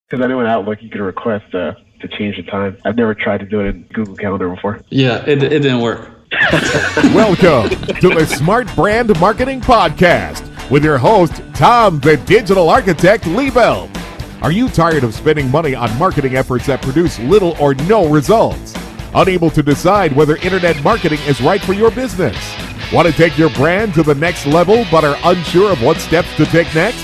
Because I know in Outlook you can request to change the time. I've never tried to do it in Google Calendar before. Yeah, it didn't work. Welcome to the Smart Brand Marketing Podcast with your host, Tom, the digital architect, Libelt. Are you tired of spending money on marketing efforts that produce little or no results? Unable to decide whether internet marketing is right for your business? Want to take your brand to the next level but are unsure of what steps to take next?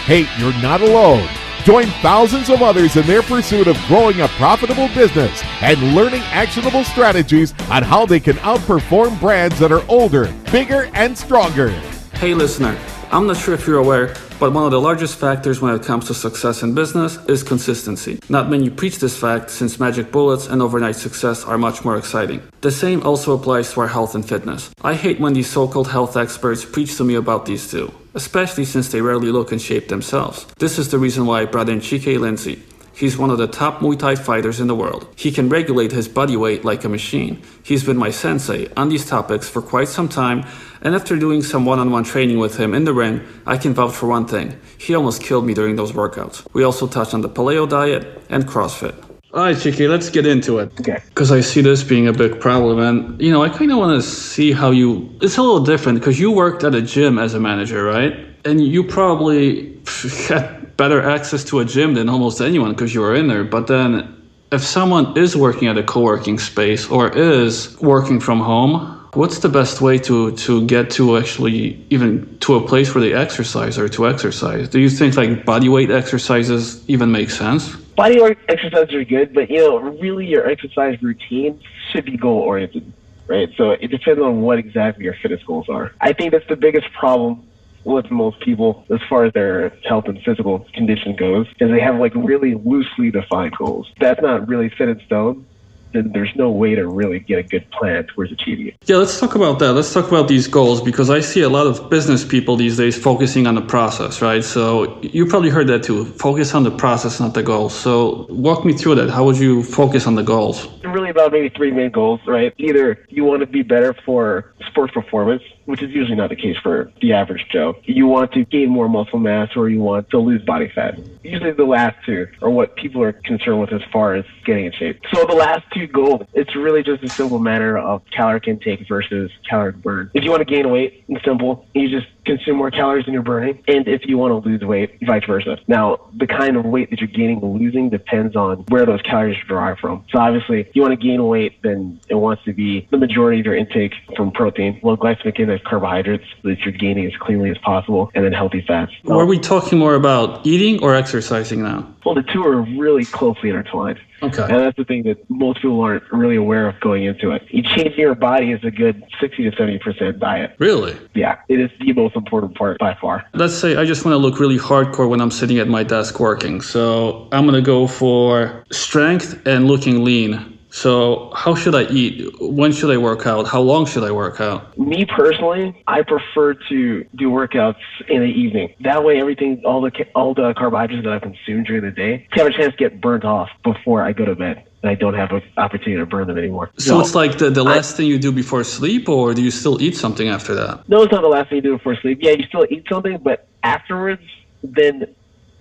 Hey, you're not alone. Join thousands of others in their pursuit of growing a profitable business and learning actionable strategies on how they can outperform brands that are older, bigger, and stronger. Hey listener, I'm not sure if you're aware, but one of the largest factors when it comes to success in business is consistency. Not many preach this fact since magic bullets and overnight success are much more exciting. The same also applies to our health and fitness. I hate when these so-called health experts preach to me about these two, especially since they rarely look in shape themselves. This is the reason why I brought in Chike Lindsay. He's one of the top Muay Thai fighters in the world. He can regulate his body weight like a machine. He's been my sensei on these topics for quite some time, and after doing some one-on-one training with him in the ring, I can vouch for one thing. He almost killed me during those workouts. We also touched on the paleo diet and CrossFit. All right, Chike, let's get into it. Okay. Because I see this being a big problem, and I kind of want to see how it's a little different because you worked at a gym as a manager, right? And you probably had better access to a gym than almost anyone because you were in there. But then if someone is working at a co-working space or is working from home, what's the best way to get to actually even to a place where they exercise or to exercise? Do you think like body weight exercises even make sense? Body weight exercises are good, but really your exercise routine should be goal oriented, right? So it depends on what exactly your fitness goals are. I think that's the biggest problem with most people as far as their health and physical condition goes, is they have like really loosely defined goals. That's not really set in stone, then there's no way to really get a good plan towards achieving it. Yeah, let's talk about that. Let's talk about these goals because I see a lot of business people these days focusing on the process, right? So you probably heard that too. Focus on the process, not the goals. So walk me through that. How would you focus on the goals? Really about maybe three main goals, right? Either you want to be better for sports performance, which is usually not the case for the average Joe. You want to gain more muscle mass or you want to lose body fat. Usually the last two are what people are concerned with as far as getting in shape. So the last two goals, it's really just a simple matter of caloric intake versus caloric burn. If you want to gain weight, it's simple. You just consume more calories than you're burning. And if you want to lose weight, vice versa. Now, the kind of weight that you're gaining or losing depends on where those calories are derived from. So obviously, if you want to gain weight, then it wants to be the majority of your intake from protein, low glycemic index carbohydrates that you're gaining as cleanly as possible, and then healthy fats. Are we talking more about eating or exercising now? Well, the two are really closely intertwined. Okay. And that's the thing that most people aren't really aware of going into it. You changing your body is a good 60 to 70% diet. Really? Yeah, it is the most important part by far. Let's say I just want to look really hardcore when I'm sitting at my desk working. So I'm going to go for strength and looking lean. So how should I eat? When should I work out? How long should I work out? Me personally, I prefer to do workouts in the evening. That way everything, all the carbohydrates that I consume during the day have a chance to get burnt off before I go to bed. And I don't have an opportunity to burn them anymore. So it's like the last thing you do before sleep, or do you still eat something after that? No, it's not the last thing you do before sleep. Yeah, you still eat something, but afterwards, then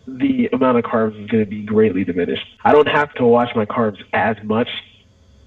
the amount of carbs is going to be greatly diminished. I don't have to watch my carbs as much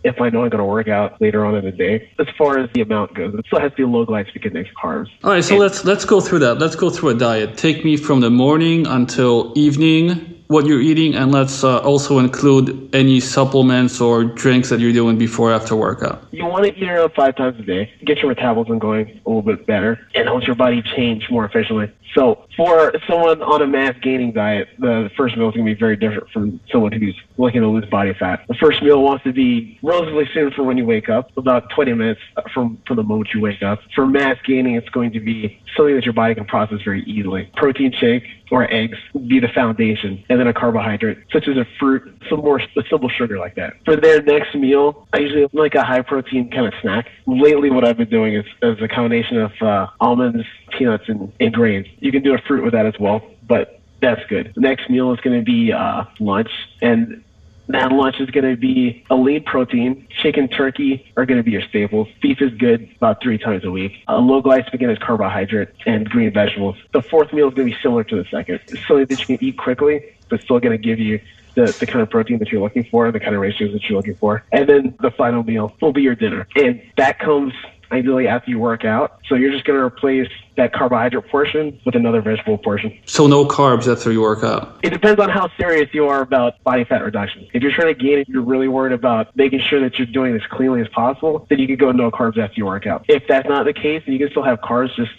if I know I'm going to work out later on in the day. As far as the amount goes, it still has to be low glycemic index carbs. All right, so let's go through that. Let's go through a diet. Take me from the morning until evening, what you're eating, and let's also include any supplements or drinks that you're doing before or after workout. You want to eat around 5 times a day. Get your metabolism going a little bit better and helps your body change more efficiently. So for someone on a mass gaining diet, the first meal is going to be very different from someone who's looking to lose body fat. The first meal wants to be relatively soon from when you wake up, about 20 minutes from the moment you wake up. For mass gaining, it's going to be something that your body can process very easily. Protein shake or eggs would be the foundation, and then a carbohydrate, such as a fruit, a simple sugar like that. For their next meal, I usually like a high-protein kind of snack. Lately, what I've been doing is a combination of almonds, peanuts, and grains. You can do a fruit with that as well, but that's good. The next meal is going to be lunch, and that lunch is going to be a lean protein. Chicken, turkey are going to be your staples. Beef is good about 3 times a week. Low glycemic index carbohydrate and green vegetables. The fourth meal is going to be similar to the second. It's something that you can eat quickly, but still going to give you the kind of protein that you're looking for, the kind of ratios that you're looking for. And then the final meal will be your dinner. And that comes ideally after you work out. So you're just going to replace that carbohydrate portion with another vegetable portion. So no carbs after you work out? It depends on how serious you are about body fat reduction. If you're trying to gain it, you're really worried about making sure that you're doing as cleanly as possible, then you can go no carbs after you work out. If that's not the case, then you can still have carbs, just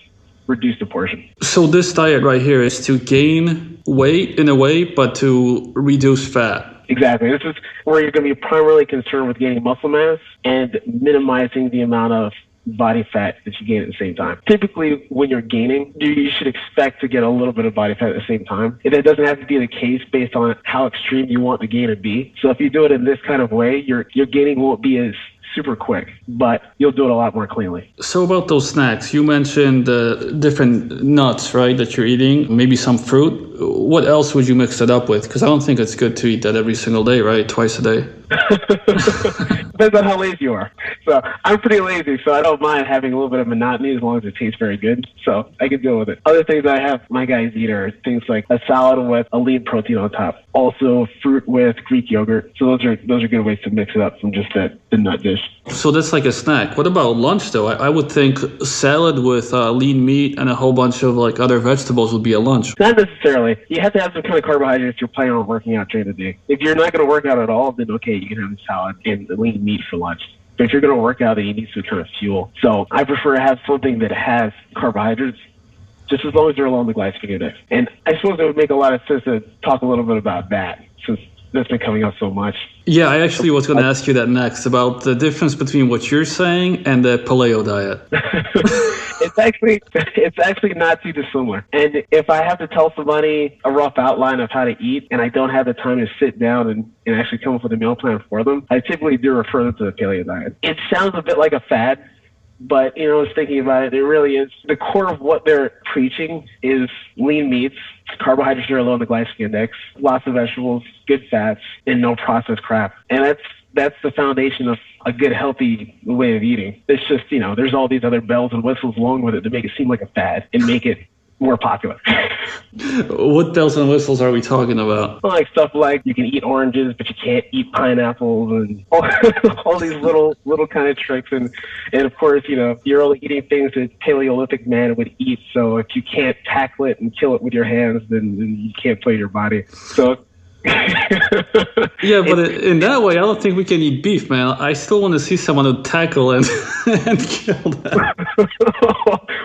reduce the portion. So this diet right here is to gain weight in a way, but to reduce fat. Exactly. This is where you're going to be primarily concerned with gaining muscle mass and minimizing the amount of body fat that you gain at the same time. Typically, when you're gaining, you should expect to get a little bit of body fat at the same time. And that doesn't have to be the case based on how extreme you want the gain to be. So if you do it in this kind of way, your gaining won't be as super quick, but you'll do it a lot more cleanly. So about those snacks, you mentioned different nuts, right, that you're eating, maybe some fruit. What else would you mix it up with? Because I don't think it's good to eat that every single day, right? Twice a day. Depends on how lazy you are. So I'm pretty lazy, so I don't mind having a little bit of monotony as long as it tastes very good. So I can deal with it. Other things I have my guys eat are things like a salad with a lean protein on top. Also fruit with Greek yogurt. So those are good ways to mix it up from just the nut dish. So that's like a snack. What about lunch though? I would think salad with lean meat and a whole bunch of like other vegetables would be a lunch. Not necessarily. You have to have some kind of carbohydrates if you're planning on working out during the day. If you're not going to work out at all, then okay, you can have a salad and lean meat for lunch. But if you're going to work out, then you need some kind of fuel. So I prefer to have something that has carbohydrates, just as long as they're along the glycemic index. And I suppose it would make a lot of sense to talk a little bit about that, since that's been coming up so much. Yeah, I actually was going to ask you that next, about the difference between what you're saying and the paleo diet. It's actually not too dissimilar. And if I have to tell somebody a rough outline of how to eat and I don't have the time to sit down and actually come up with a meal plan for them, I typically do refer them to the paleo diet. It sounds a bit like a fad, but, I was thinking about it, it really is. The core of what they're preaching is lean meats, carbohydrates are low in the glycemic index, lots of vegetables, good fats, and no processed crap. And that's the foundation of a good, healthy way of eating. It's just, there's all these other bells and whistles along with it to make it seem like a fad and make it more popular. What bells and whistles are we talking about? Well, like stuff like you can eat oranges, but you can't eat pineapples, and all these little kind of tricks. And of course, you're only eating things that Paleolithic man would eat. So if you can't tackle it and kill it with your hands, then you can't play your body. So. Yeah, but in that way, I don't think we can eat beef, man. I still want to see someone who tackle and kill that.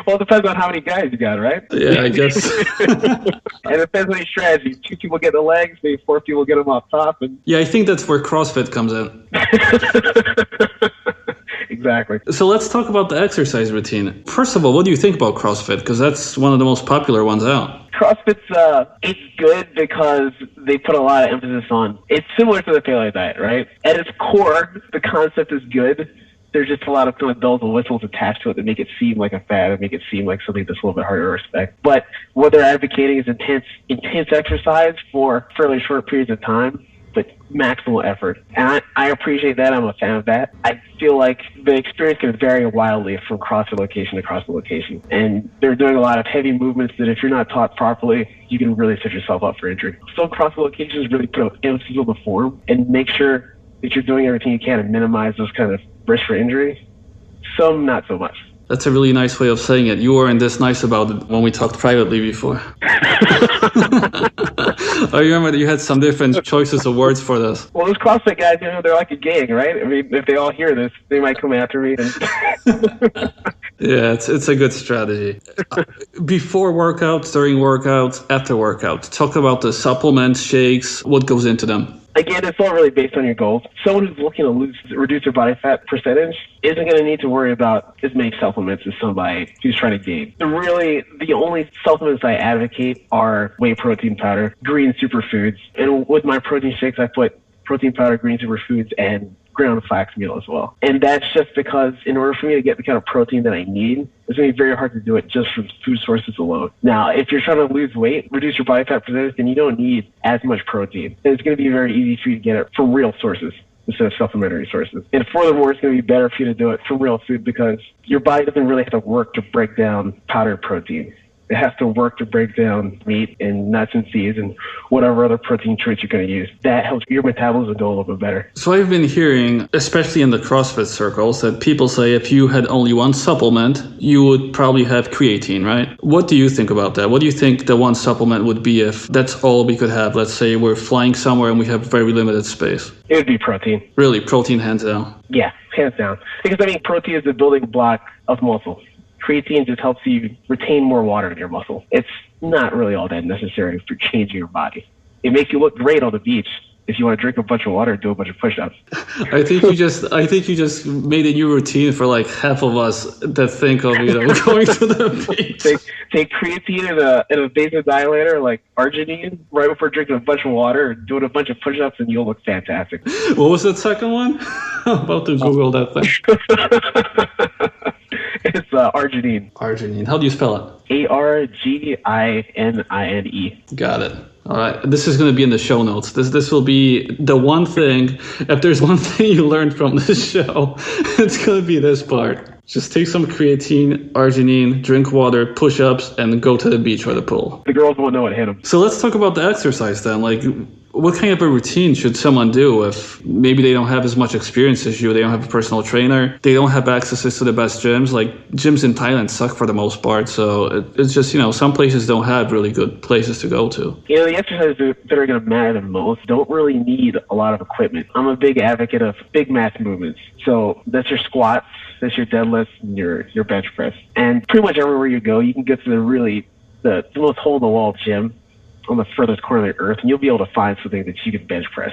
Well, it depends on how many guys you got, right? Yeah, I guess. And it depends on your strategy. 2 people get the legs, maybe 4 people get them off top. Yeah, I think that's where CrossFit comes in. Exactly. So let's talk about the exercise routine. First of all, what do you think about CrossFit? Because that's one of the most popular ones out. CrossFit's it's good because they put a lot of emphasis on. It's similar to the paleo diet, right? At its core, the concept is good. There's just a lot of kind of bells and whistles attached to it that make it seem like a fad and make it seem like something that's a little bit harder to respect. But what they're advocating is intense exercise for fairly short periods of time, but maximal effort. And I appreciate that. I'm a fan of that. I feel like the experience can vary wildly from CrossFit location to CrossFit location. And they're doing a lot of heavy movements that if you're not taught properly, you can really set yourself up for injury. Some CrossFit locations really put emphasis on the form and make sure that you're doing everything you can to minimize those kind of risks for injury. Some, not so much. That's a really nice way of saying it. You weren't this nice about it when we talked privately before. I remember that you had some different choices of words for this. Well, those CrossFit guys, they're like a gang, right? I mean, if they all hear this, they might come after me. Yeah, it's a good strategy. Before workouts, during workouts, after workouts, talk about the supplements, shakes, what goes into them. Again, it's all really based on your goals. Someone who's looking to reduce their body fat percentage isn't going to need to worry about as many supplements as somebody who's trying to gain. The only supplements I advocate are whey protein powder, green superfoods, and with my protein shakes, I put protein powder, green superfoods, and ground flax meal as well. And that's just because in order for me to get the kind of protein that I need, it's going to be very hard to do it just from food sources alone. Now, if you're trying to lose weight, reduce your body fat percentage, then you don't need as much protein. And it's going to be very easy for you to get it from real sources instead of supplementary sources. And furthermore, it's going to be better for you to do it from real food because your body doesn't really have to work to break down powdered protein. It has to work to break down meat and nuts and seeds and whatever other protein traits you're going to use. That helps your metabolism go a little bit better. So I've been hearing, especially in the CrossFit circles, that people say if you had only one supplement, you would probably have creatine, right? What do you think about that? What do you think the one supplement would be if that's all we could have? Let's say we're flying somewhere and we have very limited space. It would be protein. Really? Protein hands down? Yeah, hands down. Because, protein is the building block of muscle. Creatine just helps you retain more water in your muscle. It's not really all that necessary for changing your body. It makes you look great on the beach if you want to drink a bunch of water and do a bunch of push-ups. I think you just made a new routine for like half of us that think of going to the beach. Take creatine and a vasodilator like arginine right before drinking a bunch of water and doing a bunch of push-ups, and you'll look fantastic. What was that second one? I'm about to Google that thing. It's arginine. Arginine. How do you spell it? Arginine. Got it. All right. This is going to be in the show notes. This will be the one thing. If there's one thing you learned from this show, it's going to be this part. Just take some creatine, arginine, drink water, push-ups, and go to the beach or the pool. The girls won't know what hit them. So let's talk about the exercise then. Like, what kind of a routine should someone do if maybe they don't have as much experience as you, they don't have a personal trainer, they don't have access to the best gyms? Like, gyms in Thailand suck for the most part, so it's just, some places don't have really good places to go to. The exercises that are going to matter the most don't really need a lot of equipment. I'm a big advocate of big mass movements. So that's your squats, that's your deadlifts, and your bench press. And pretty much everywhere you go, you can get to the most hole-in-the-wall gym on the furthest corner of the earth, and you'll be able to find something that you can bench press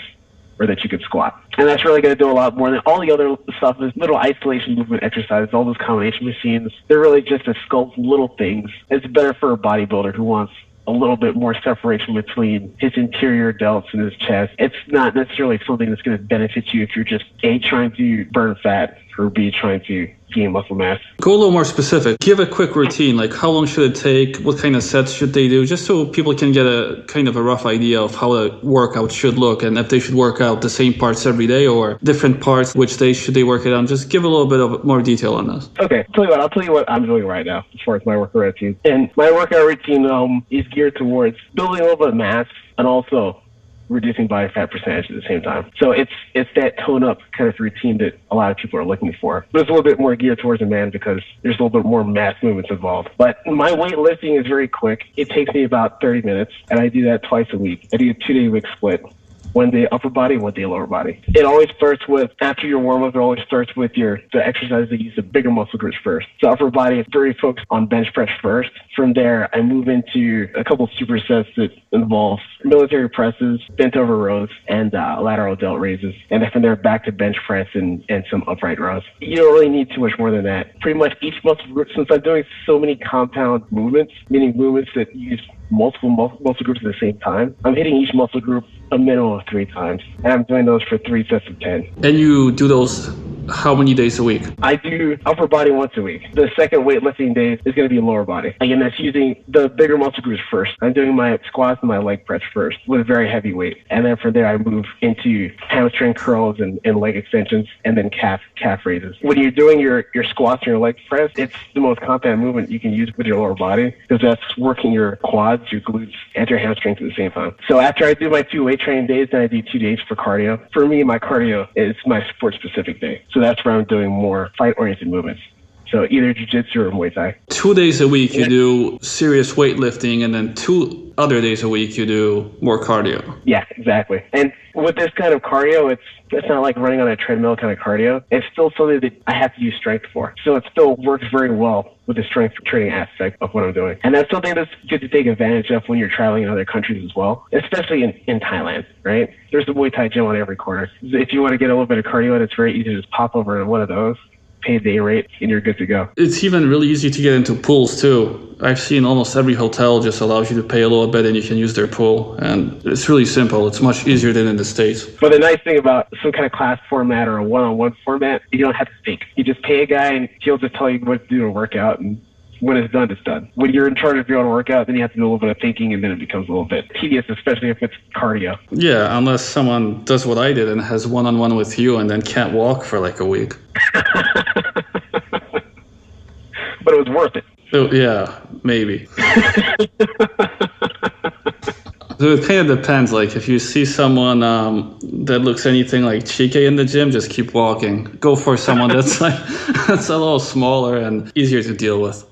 or that you can squat. And that's really going to do a lot more than all the other stuff. Is little isolation movement exercises, all those combination machines. They're really just to sculpt little things. It's better for a bodybuilder who wants a little bit more separation between his interior delts and his chest. It's not necessarily something that's going to benefit you if you're just A, trying to burn fat, or B, trying to gain muscle mass. Go a little more specific. Give a quick routine, like how long should it take? What kind of sets should they do? Just so people can get a kind of a rough idea of how a workout should look and if they should work out the same parts every day or different parts, which day should they work it on? Just give a little bit of more detail on this. Okay, I'll tell you what I'm doing right now as far as my workout routine. And my workout routine is geared towards building a little bit of mass and also reducing body fat percentage at the same time. So it's that tone up kind of routine that a lot of people are looking for. But it's a little bit more geared towards a man because there's a little bit more mass movements involved. But my weightlifting is very quick. It takes me about 30 minutes, and I do that twice a week. I do a 2-day-a-week split. One day upper body, one day lower body. It always starts with, after your warm-up, it always starts with the exercises that use the bigger muscle groups first. So upper body is very focused on bench press first. From there, I move into a couple supersets that involve military presses, bent over rows, and lateral delt raises. And then from there, back to bench press and some upright rows. You don't really need too much more than that. Pretty much each muscle group, since I'm doing so many compound movements, meaning movements that use multiple muscle groups at the same time, I'm hitting each muscle group a minimum of 3 times. And I'm doing those for 3 sets of 10. And you do those how many days a week? I do upper body once a week. The second weightlifting day is going to be lower body. Again, that's using the bigger muscle groups first. I'm doing my squats and my leg press first with very heavy weight. And then from there, I move into hamstring curls and leg extensions and then calf raises. When you're doing your squats and your leg press, it's the most compound movement you can use with your lower body because that's working your quads, your glutes, and your hamstrings at the same time. So after I do my 2 weight training days, then I do 2 days for cardio. For me, my cardio is my sport-specific day. So that's where I'm doing more fight-oriented movements. So either jiu-jitsu or Muay Thai. 2 days a week you do serious weightlifting, and then 2 other days a week you do more cardio. Yeah, exactly. And with this kind of cardio, it's not like running on a treadmill kind of cardio. It's still something that I have to use strength for. So it still works very well with the strength training aspect of what I'm doing. And that's something that's good to take advantage of when you're traveling in other countries as well, especially in Thailand, right? There's a Muay Thai gym on every corner. If you want to get a little bit of cardio, it's very easy to just pop over to one of those, pay day rate, and you're good to go. It's even really easy to get into pools too. I've seen almost every hotel just allows you to pay a little bit and you can use their pool. And it's really simple. It's much easier than in the States. But the nice thing about some kind of class format or a one-on-one format, you don't have to think. You just pay a guy and he'll just tell you what to do to work out. And when it's done, it's done. When you're in charge of your own workout, then you have to do a little bit of thinking, and then it becomes a little bit tedious, especially if it's cardio. Yeah, unless someone does what I did and has one-on-one with you and then can't walk for like a week. But it was worth it. So, yeah, maybe. So it kind of depends. Like if you see someone that looks anything like Chike in the gym, just keep walking. Go for someone that's like that's a little smaller and easier to deal with.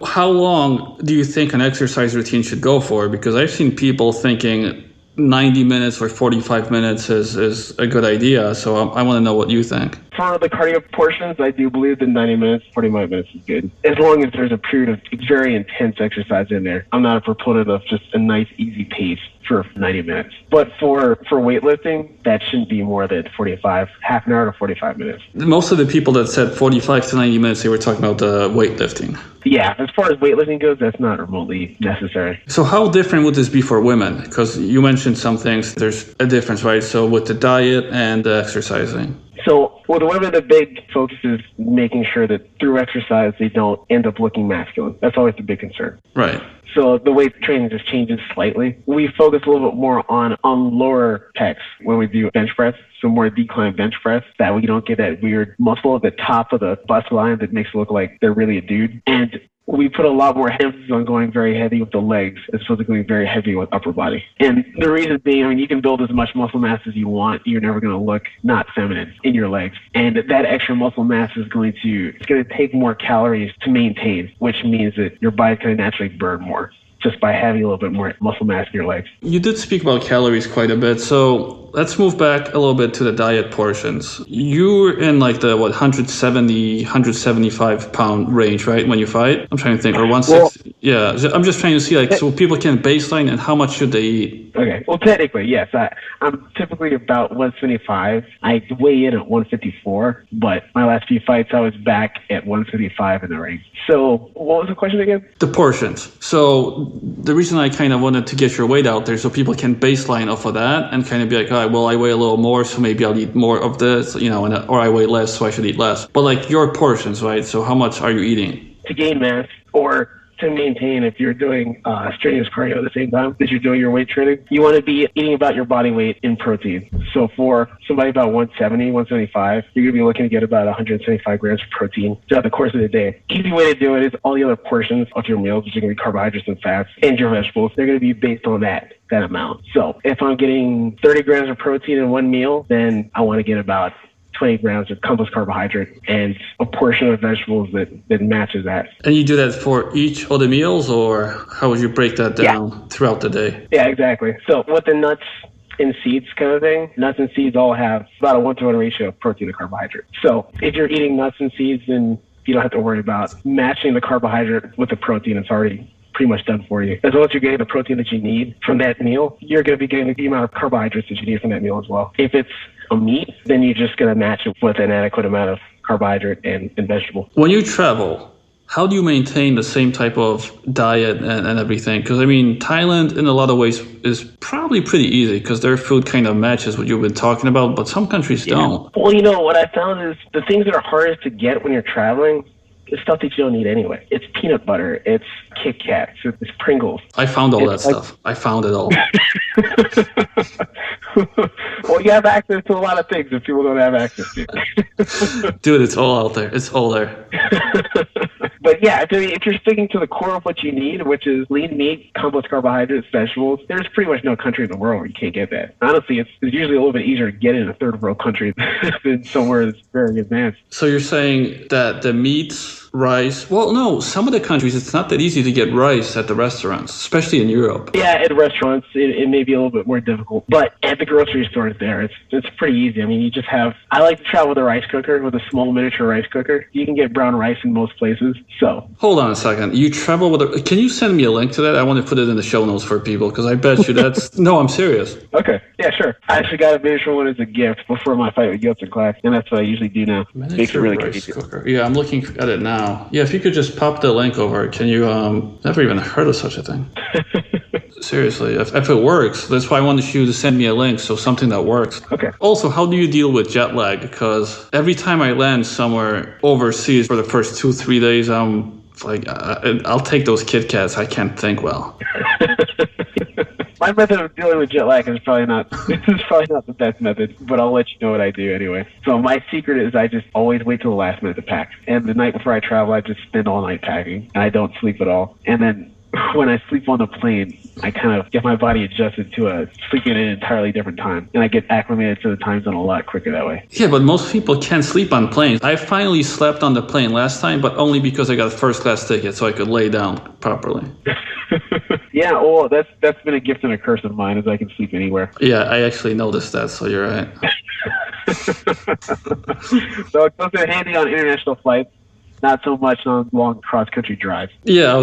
How long do you think an exercise routine should go for? Because I've seen people thinking 90 minutes or 45 minutes is a good idea. So I want to know what you think. For the cardio portions, I do believe that 90 minutes, 45 minutes is good. As long as there's a period of very intense exercise in there. I'm not a proponent of just a nice, easy pace for 90 minutes. But for weightlifting, that shouldn't be more than 45, half an hour to 45 minutes. Most of the people that said 45 to 90 minutes, they were talking about weightlifting. Yeah, as far as weightlifting goes, that's not remotely necessary. So how different would this be for women? Because you mentioned some things, there's a difference, right? So with the diet and the exercising. So with women, the big focus is making sure that through exercise, they don't end up looking masculine. That's always the big concern. Right. So the weight training just changes slightly. We focus a little bit more on lower pecs when we do bench press, so more decline bench press. That way you don't get that weird muscle at the top of the bust line that makes it look like they're really a dude. And we put a lot more emphasis on going very heavy with the legs as opposed to going very heavy with upper body. And the reason being, I mean, you can build as much muscle mass as you want. You're never going to look not feminine in your legs. And that extra muscle mass is going to take more calories to maintain, which means that your body's going to naturally burn more just by having a little bit more muscle mass in your legs. You did speak about calories quite a bit, so let's move back a little bit to the diet portions. You're in like the 170, 175 pound range, right, when you fight? I'm trying to think, or 160. Yeah, I'm just trying to see, like, so people can baseline and how much should they eat? Okay, well, technically, yes. I'm typically about 175. I weigh in at 154, but my last few fights, I was back at 155 in the ring. So what was the question again? The portions. So the reason I kind of wanted to get your weight out there so people can baseline off of that and kind of be like, all right, well, I weigh a little more, so maybe I'll eat more of this, or I weigh less, so I should eat less. But like your portions, right? So how much are you eating? To gain mass or to maintain, if you're doing strenuous cardio at the same time that you're doing your weight training, you want to be eating about your body weight in protein. So for somebody about 170, 175, you're going to be looking to get about 175 grams of protein throughout the course of the day. Easy way to do it is all the other portions of your meals, which are going to be carbohydrates and fats, and your vegetables, they're going to be based on that amount. So if I'm getting 30 grams of protein in one meal, then I want to get about 20 grams of complex carbohydrate and a portion of vegetables that matches that. And you do that for each of the meals, or how would you break that down throughout the day? Yeah, exactly. So with the nuts and seeds kind of thing, nuts and seeds all have about a 1-to-1 ratio of protein to carbohydrate. So if you're eating nuts and seeds, then you don't have to worry about matching the carbohydrate with the protein. It's already pretty much done for you. As long as you're getting the protein that you need from that meal, you're going to be getting the amount of carbohydrates that you need from that meal as well. If it's a meat, then you're just going to match it with an adequate amount of carbohydrate and vegetable. When you travel, how do you maintain the same type of diet and everything? Because, I mean, Thailand in a lot of ways is probably pretty easy because their food kind of matches what you've been talking about, but some countries don't. Well, what I found is the things that are hardest to get when you're traveling is stuff that you don't need anyway. It's peanut butter. It's Kit Kats. It's Pringles. I found all that stuff. I found it all. Well, you have access to a lot of things that people don't have access to. Dude, it's all out there. It's all there. But yeah, if you're sticking to the core of what you need, which is lean meat, complex carbohydrates, vegetables, there's pretty much no country in the world where you can't get that. Honestly, it's usually a little bit easier to get in a third world country than somewhere that's very advanced. So you're saying that the meats, rice, well, no, some of the countries, it's not that easy to get rice at the restaurants, especially in Europe. Yeah, at restaurants, it may be a little bit more difficult. But at the grocery stores there, it's pretty easy. I mean, you just have, I like to travel with a rice cooker, with a small miniature rice cooker. You can get brown rice in most places. So hold on a second. You travel with a, can you send me a link to that? I want to put it in the show notes for people because I bet you that's, no, I'm serious. Okay. Yeah, sure. I actually got a miniature one as a gift before my fight with Yeltsin Class, and that's what I usually do now. Makes it really rice cooker. Yeah, I'm looking at it now. Yeah, if you could just pop the link over. Can you, never even heard of such a thing. Seriously, if it works, that's why I wanted you to send me a link, so something that works. Okay. Also, how do you deal with jet lag? Because every time I land somewhere overseas for the first 2-3 days, I'm like, I'll take those Kit Kats. I can't think well. My method of dealing with jet lag is probably not the best method, but I'll let you know what I do anyway. So my secret is I just always wait till the last minute to pack. And the night before I travel, I just spend all night packing, and I don't sleep at all. And then when I sleep on the plane, I kind of get my body adjusted to sleeping at an entirely different time, and I get acclimated to the time zone a lot quicker that way. Yeah, but most people can't sleep on planes. I finally slept on the plane last time, but only because I got a first class ticket, so I could lay down properly. Yeah, well, that's been a gift and a curse of mine, is I can sleep anywhere. Yeah, I actually noticed that, so you're right. So it comes in handy on international flights, not so much on long cross-country drives. Yeah,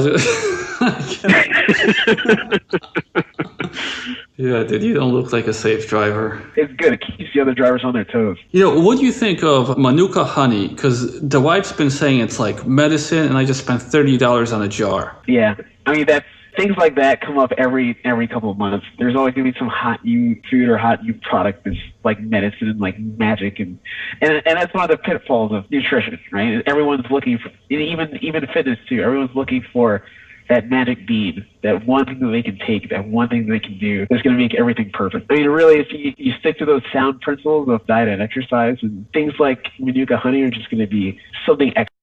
yeah, dude, you don't look like a safe driver. It's good. It keeps the other drivers on their toes. What do you think of Manuka honey? Because the wife's been saying it's like medicine, and I just spent $30 on a jar. Yeah, I mean, things like that come up every couple of months. There's always going to be some hot new food or hot new product that's like medicine and like magic, and that's one of the pitfalls of nutrition, right? Everyone's looking for, even fitness too. Everyone's looking for that magic bean, that one thing that they can take, that one thing that they can do that's going to make everything perfect. I mean, really, if you stick to those sound principles of diet and exercise, and things like Manuka honey are just going to be something extra.